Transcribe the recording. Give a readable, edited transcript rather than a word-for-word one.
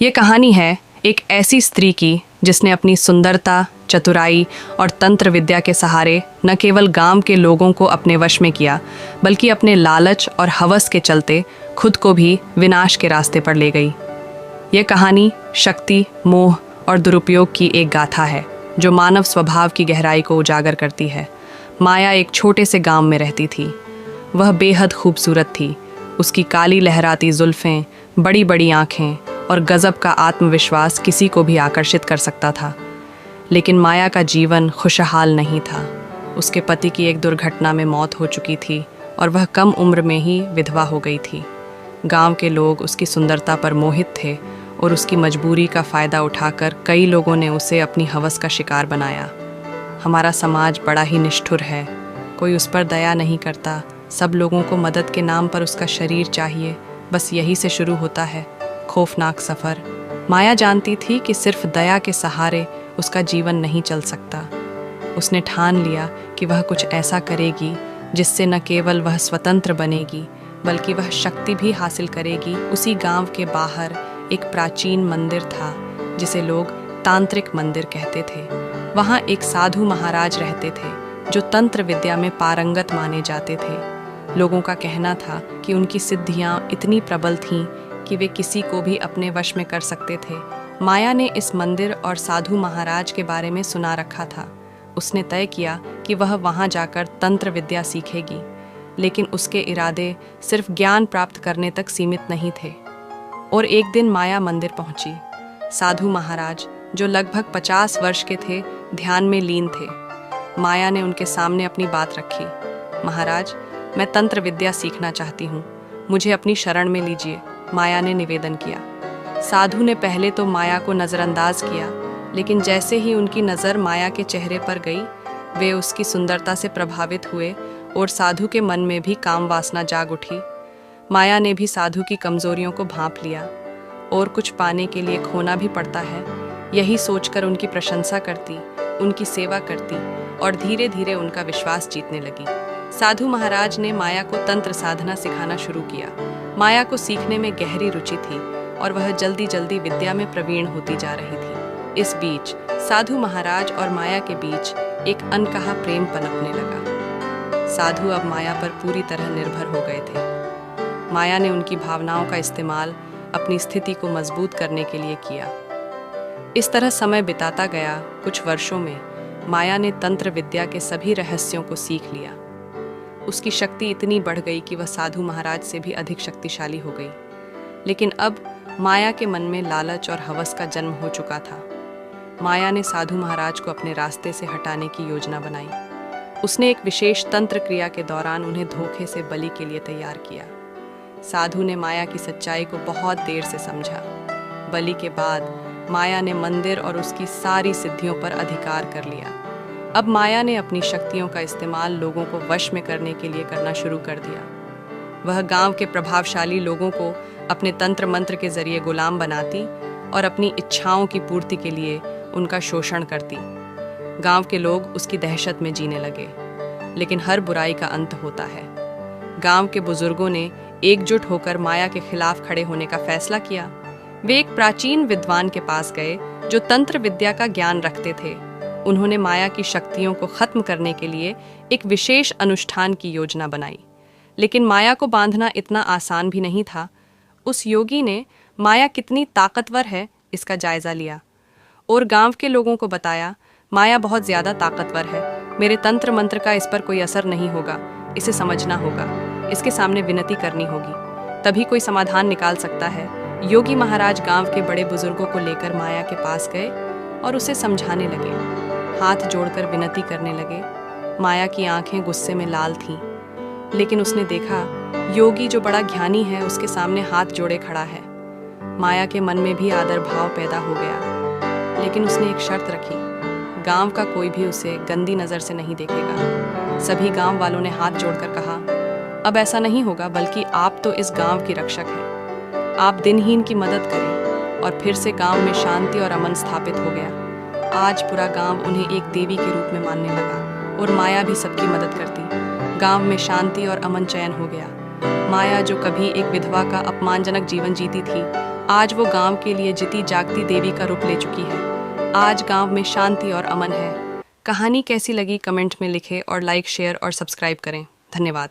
ये कहानी है एक ऐसी स्त्री की जिसने अपनी सुंदरता, चतुराई और तंत्र विद्या के सहारे न केवल गांव के लोगों को अपने वश में किया, बल्कि अपने लालच और हवस के चलते खुद को भी विनाश के रास्ते पर ले गई। ये कहानी शक्ति, मोह और दुरुपयोग की एक गाथा है जो मानव स्वभाव की गहराई को उजागर करती है। माया एक छोटे से गांव में रहती थी। वह बेहद खूबसूरत थी। उसकी काली लहराती जुल्फ़ें, बड़ी बड़ी आँखें और गजब का आत्मविश्वास किसी को भी आकर्षित कर सकता था। लेकिन माया का जीवन खुशहाल नहीं था। उसके पति की एक दुर्घटना में मौत हो चुकी थी और वह कम उम्र में ही विधवा हो गई थी। गांव के लोग उसकी सुंदरता पर मोहित थे और उसकी मजबूरी का फ़ायदा उठाकर कई लोगों ने उसे अपनी हवस का शिकार बनाया। हमारा समाज बड़ा ही निष्ठुर है। कोई उस पर दया नहीं करता। सब लोगों को मदद के नाम पर उसका शरीर चाहिए। बस यही से शुरू होता है खौफनाक सफ़र। माया जानती थी कि सिर्फ दया के सहारे उसका जीवन नहीं चल सकता। उसने ठान लिया कि वह कुछ ऐसा करेगी जिससे न केवल वह स्वतंत्र बनेगी, बल्कि वह शक्ति भी हासिल करेगी। उसी गांव के बाहर एक प्राचीन मंदिर था जिसे लोग तांत्रिक मंदिर कहते थे। वहाँ एक साधु महाराज रहते थे जो तंत्र विद्या में पारंगत माने जाते थे। लोगों का कहना था कि उनकी सिद्धियाँ इतनी प्रबल थीं कि वे किसी को भी अपने वश में कर सकते थे। माया ने इस मंदिर और साधु महाराज के बारे में सुना रखा था। उसने तय किया कि वह वहाँ जाकर तंत्र विद्या सीखेगी, लेकिन उसके इरादे सिर्फ ज्ञान प्राप्त करने तक सीमित नहीं थे। और एक दिन माया मंदिर पहुंची। साधु महाराज, जो लगभग 50 वर्ष के थे, ध्यान में लीन थे। माया ने उनके सामने अपनी बात रखी। महाराज, मैं तंत्र विद्या सीखना चाहती हूँ, मुझे अपनी शरण में लीजिए, माया ने निवेदन किया। साधु ने पहले तो माया को नज़रअंदाज किया, लेकिन जैसे ही उनकी नज़र माया के चेहरे पर गई, वे उसकी सुंदरता से प्रभावित हुए और साधु के मन में भी काम वासना जाग उठी। माया ने भी साधु की कमजोरियों को भांप लिया और कुछ पाने के लिए खोना भी पड़ता है, यही सोचकर उनकी प्रशंसा करती, उनकी सेवा करती और धीरे धीरे उनका विश्वास जीतने लगी। साधु महाराज ने माया को तंत्र साधना सिखाना शुरू किया। माया को सीखने में गहरी रुचि थी और वह जल्दी जल्दी विद्या में प्रवीण होती जा रही थी। इस बीच साधु महाराज और माया के बीच एक अनकहा प्रेम पनपने लगा। साधु अब माया पर पूरी तरह निर्भर हो गए थे। माया ने उनकी भावनाओं का इस्तेमाल अपनी स्थिति को मजबूत करने के लिए किया। इस तरह समय बिताता गया। कुछ वर्षों में माया ने तंत्र विद्या के सभी रहस्यों को सीख लिया। उसकी शक्ति इतनी बढ़ गई कि वह साधु महाराज से भी अधिक शक्तिशाली हो गई। लेकिन अब माया के मन में लालच और हवस का जन्म हो चुका था। माया ने साधु महाराज को अपने रास्ते से हटाने की योजना बनाई। उसने एक विशेष तंत्र क्रिया के दौरान उन्हें धोखे से बलि के लिए तैयार किया। साधु ने माया की सच्चाई को बहुत देर से समझा। बलि के बाद माया ने मंदिर और उसकी सारी सिद्धियों पर अधिकार कर लिया। अब माया ने अपनी शक्तियों का इस्तेमाल लोगों को वश में करने के लिए करना शुरू कर दिया। वह गांव के प्रभावशाली लोगों को अपने तंत्र मंत्र के जरिए गुलाम बनाती और अपनी इच्छाओं की पूर्ति के लिए उनका शोषण करती। गांव के लोग उसकी दहशत में जीने लगे। लेकिन हर बुराई का अंत होता है। गांव के बुजुर्गों ने एकजुट होकर माया के खिलाफ खड़े होने का फैसला किया। वे एक प्राचीन विद्वान के पास गए जो तंत्र विद्या का ज्ञान रखते थे। उन्होंने माया की शक्तियों को खत्म करने के लिए एक विशेष अनुष्ठान की योजना बनाई। लेकिन माया को बांधना इतना आसान भी नहीं था। उस योगी ने माया कितनी ताकतवर है इसका जायजा लिया और गांव के लोगों को बताया, माया बहुत ज्यादा ताकतवर है, मेरे तंत्र मंत्र का इस पर कोई असर नहीं होगा, इसे समझना होगा, इसके सामने विनती करनी होगी, तभी कोई समाधान निकाल सकता है। योगी महाराज गांव के बड़े बुजुर्गों को लेकर माया के पास गए और उसे समझाने लगे। हाथ जोड़कर विनती करने लगे। माया की आंखें गुस्से में लाल थीं, लेकिन उसने देखा योगी जो बड़ा ज्ञानी है उसके सामने हाथ जोड़े खड़ा है। माया के मन में भी आदर भाव पैदा हो गया। लेकिन उसने एक शर्त रखी, गांव का कोई भी उसे गंदी नज़र से नहीं देखेगा। सभी गांव वालों ने हाथ जोड़कर कहा, अब ऐसा नहीं होगा, बल्कि आप तो इस गांव की रक्षक हैं। आप दिनहीन की मदद करें। और फिर से गांव में शांति और अमन स्थापित हो गया। आज पूरा गांव उन्हें एक देवी के रूप में मानने लगा और माया भी सबकी मदद करती। गांव में शांति और अमन चैन हो गया। माया जो कभी एक विधवा का अपमानजनक जीवन जीती थी, आज वो गांव के लिए जीती जागती देवी का रूप ले चुकी है। आज गांव में शांति और अमन है। कहानी कैसी लगी कमेंट में लिखें और लाइक, शेयर और सब्सक्राइब करें। धन्यवाद।